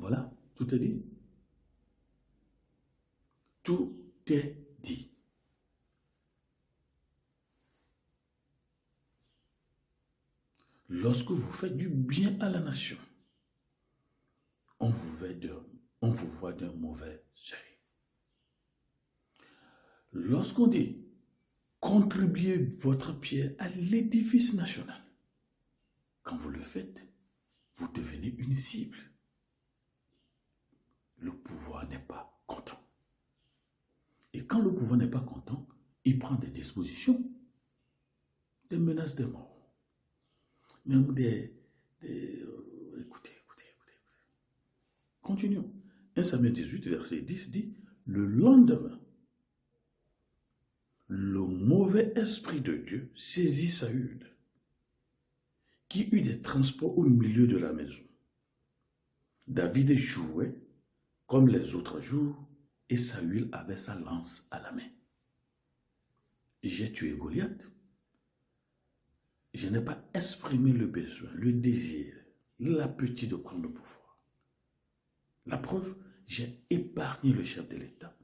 Voilà, tout est dit. Tout est dit. Lorsque vous faites du bien à la nation, on vous voit d'un mauvais œil. Lorsqu'on dit contribuez votre pierre à l'édifice national, quand vous le faites, vous devenez une cible. Le pouvoir n'est pas content. Et quand le pouvoir n'est pas content, il prend des dispositions, des menaces de mort, même écoutez. Continuons. 1 Samuel 18, verset 10 dit, le lendemain, le mauvais esprit de Dieu saisit Saül, qui eut des transports au milieu de la maison. David jouait comme les autres jours, et Saül avait sa lance à la main. J'ai tué Goliath. Je n'ai pas exprimé le besoin, le désir, l'appétit de prendre le pouvoir. La preuve, j'ai épargné le chef de l'État.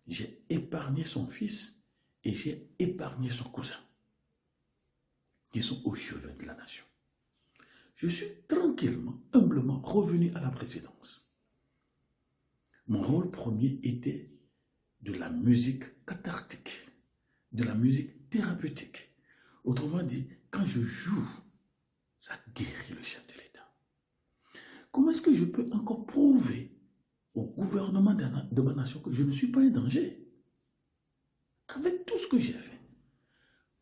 J'ai épargné son fils et j'ai épargné son cousin, qui sont au chevet de la nation. Je suis tranquillement, humblement revenu à la présidence. Mon rôle premier était de la musique cathartique, de la musique thérapeutique. Autrement dit, quand je joue, ça guérit le chef de l'État. Comment est-ce que je peux encore prouver au gouvernement de ma nation que je ne suis pas un danger? Avec tout ce que j'ai fait,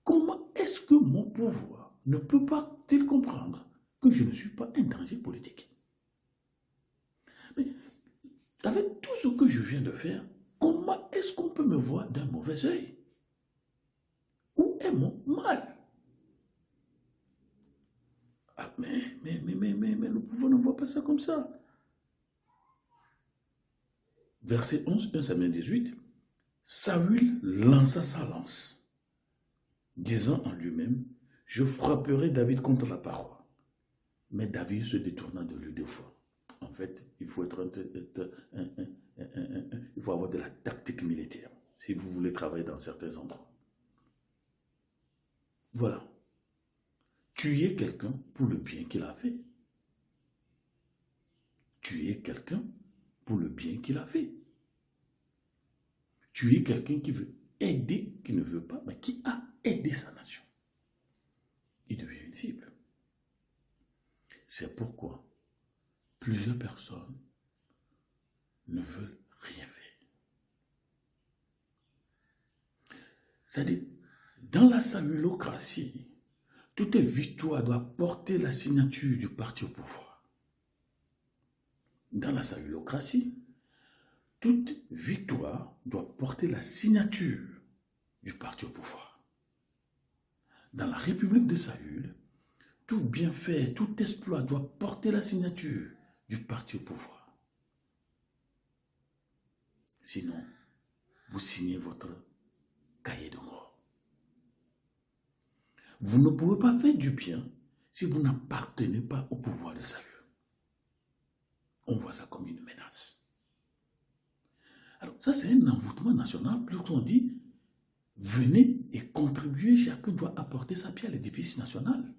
comment est-ce que mon pouvoir ne peut pas-t-il comprendre que je ne suis pas un danger politique? Mais avec tout ce que je viens de faire, comment est-ce qu'on peut me voir d'un mauvais œil? Où est mon mal? Ah, mais le pouvoir ne voit pas ça comme ça. Verset 11, 1 Samuel 18, Saül lança sa lance, disant en lui-même, je frapperai David contre la paroi. Mais David se détourna de lui 2 fois. En fait, il faut avoir de la tactique militaire si vous voulez travailler dans certains endroits. Voilà. Tuer quelqu'un pour le bien qu'il a fait. Tuer quelqu'un pour le bien qu'il a fait. Tuer quelqu'un qui veut aider, qui ne veut pas, mais qui a aidé sa nation. Il devient une cible. C'est pourquoi plusieurs personnes ne veulent rien faire. C'est-à-dire, dans la saülocratie, toute victoire doit porter la signature du parti au pouvoir. Dans la saülocratie, toute victoire doit porter la signature du parti au pouvoir. Dans la République de Saül, tout bienfait, tout exploit doit porter la signature du parti au pouvoir. Sinon, vous signez votre cahier de mort. Vous ne pouvez pas faire du bien si vous n'appartenez pas au pouvoir de Saül. On voit ça comme une menace. Alors, ça, c'est un envoûtement national. Plus on dit, venez et contribuez, chacun doit apporter sa pierre à l'édifice national.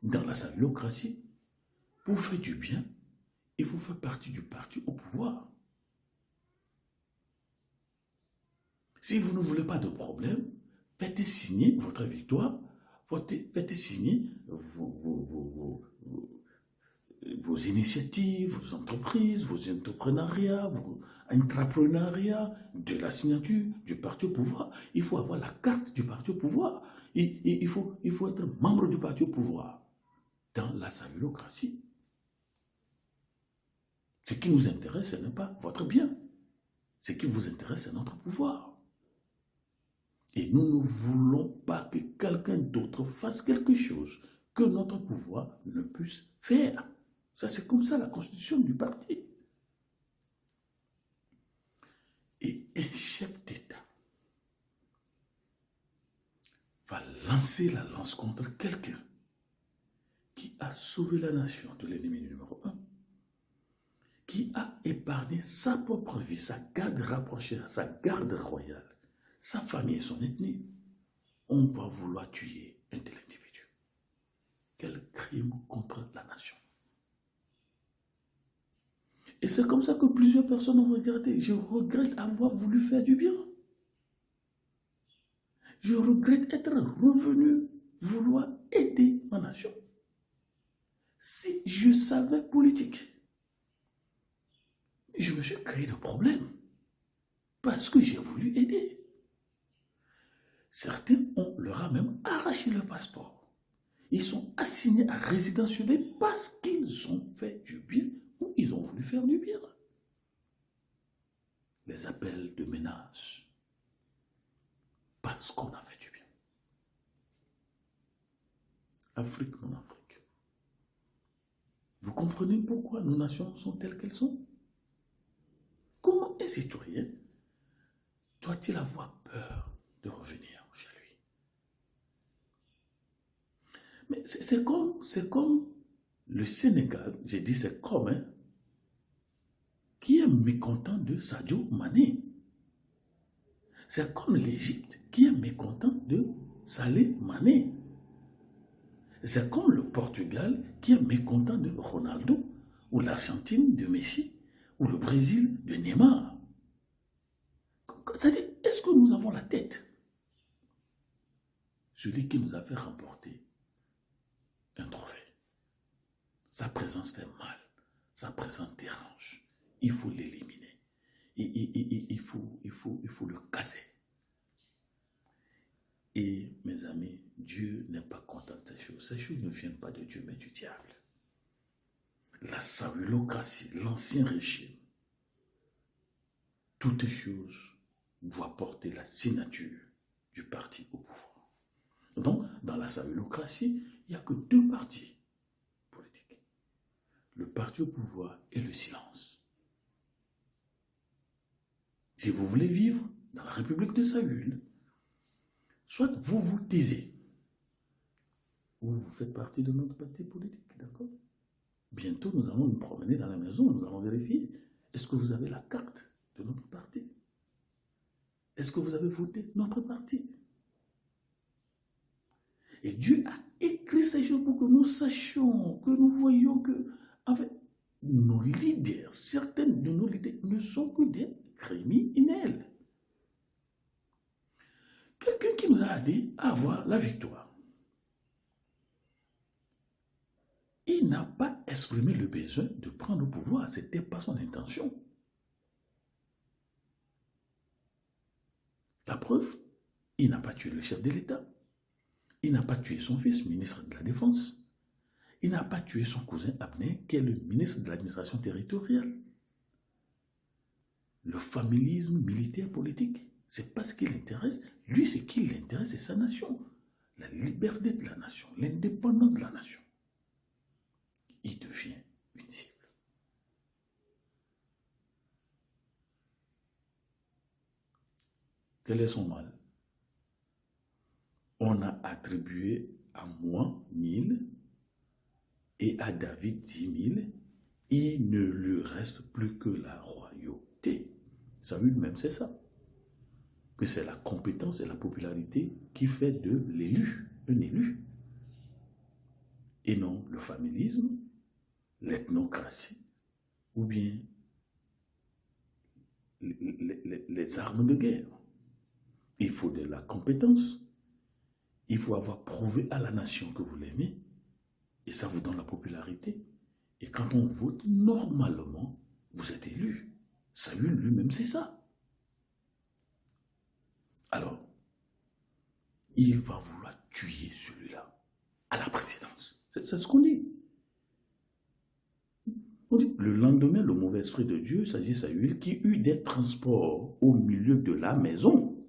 Dans la saülocratie, pour faire du bien, il faut faire partie du parti au pouvoir. Si vous ne voulez pas de problème, faites signer votre victoire, faites signer vos initiatives, vos entreprises, vos entrepreneuriats, vos entrepreneuriats, de la signature du parti au pouvoir. Il faut avoir la carte du parti au pouvoir. Il faut être membre du parti au pouvoir dans la saülocratie. Ce qui nous intéresse, ce n'est pas votre bien. Ce qui vous intéresse, c'est notre pouvoir. Et nous ne voulons pas que quelqu'un d'autre fasse quelque chose que notre pouvoir ne puisse faire. Ça, c'est comme ça la constitution du parti. Et un chef d'État va lancer la lance contre quelqu'un a sauvé la nation de l'ennemi numéro un, qui a épargné sa propre vie, sa garde rapprochée, sa garde royale, sa famille et son ethnie, on va vouloir tuer un tel individu. Quel crime contre la nation. Et c'est comme ça que plusieurs personnes ont regretté. Je regrette avoir voulu faire du bien. Je regrette être revenu vouloir aider ma nation. Si je savais politique, je me suis créé de problèmes parce que j'ai voulu aider. Certains, on leur a même arraché le passeport. Ils sont assignés à résidence surveillée parce qu'ils ont fait du bien ou ils ont voulu faire du bien. Les appels de menaces parce qu'on a fait du bien. Afrique, mon Afrique. Vous comprenez pourquoi nos nations sont telles qu'elles sont? Comment un citoyen doit-il avoir peur de revenir chez lui? Mais c'est comme le Sénégal, j'ai dit c'est comme, hein, qui est mécontent de Sadio Mané. C'est comme l'Égypte qui est mécontent de Salé Mané. C'est comme le Portugal qui est mécontent de Ronaldo, ou l'Argentine de Messi, ou le Brésil de Neymar. C'est-à-dire, est-ce que nous avons la tête? Celui qui nous a fait remporter un trophée. Sa présence fait mal, sa présence dérange. Il faut l'éliminer. Il faut le casser. Et mes amis, Dieu n'est pas content de ces choses. Ces choses ne viennent pas de Dieu, mais du diable. La saoulocratie, l'ancien régime, toutes choses doivent porter la signature du parti au pouvoir. Donc, dans la saoulocratie, il n'y a que deux partis politiques. Le parti au pouvoir et le silence. Si vous voulez vivre dans la République de Saül, soit vous vous taisez, ou vous faites partie de notre parti politique, d'accord? Bientôt, nous allons nous promener dans la maison, nous allons vérifier, est-ce que vous avez la carte de notre parti? Est-ce que vous avez voté notre parti? Et Dieu a écrit ces choses pour que nous sachions, que nous voyions que, en fait, nos leaders, certains de nos leaders ne sont que des criminels. Quelqu'un qui nous a aidé à avoir la victoire. Il n'a pas exprimé le besoin de prendre le pouvoir. Ce n'était pas son intention. La preuve, il n'a pas tué le chef de l'État. Il n'a pas tué son fils, ministre de la Défense. Il n'a pas tué son cousin Abner, qui est le ministre de l'administration territoriale. Le familisme militaire politique, c'est pas ce qui l'intéresse. Lui, ce qui l'intéresse, c'est sa nation. La liberté de la nation, l'indépendance de la nation. Il devient une cible. Quel est son mal? On a attribué à moi 1000 et à David 10 000. Il ne lui reste plus que la royauté. Saül même, c'est ça. Que c'est la compétence et la popularité qui fait de l'élu, un élu. Et non le familisme, l'ethnocratie, ou bien les armes de guerre. Il faut de la compétence. Il faut avoir prouvé à la nation que vous l'aimez. Et ça vous donne la popularité. Et quand on vote normalement, vous êtes élu. Saül lui-même, c'est ça. Alors, il va vouloir tuer celui-là à la présidence. C'est ce qu'on dit. On dit, le lendemain, le mauvais esprit de Dieu, s'agit de Saül, qui eut des transports au milieu de la maison.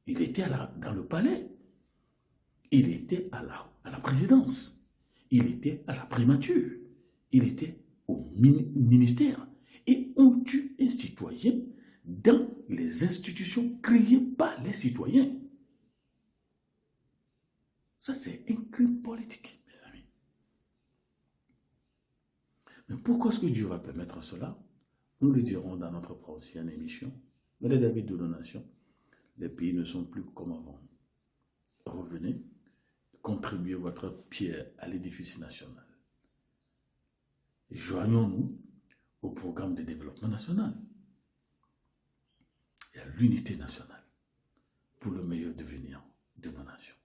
Il était dans le palais. Il était à la présidence. Il était à la primature. Il était au ministère. Et on tue un citoyen dans les institutions créées par les citoyens. Ça, c'est un crime politique, mes amis. Mais pourquoi est-ce que Dieu va permettre cela? Nous le dirons dans notre prochaine émission. Mais les David de nos nations, les pays ne sont plus comme avant. Revenez, contribuez votre pierre à l'édifice national. Joignons-nous au programme de développement national et à l'unité nationale pour le meilleur devenir de nos nations.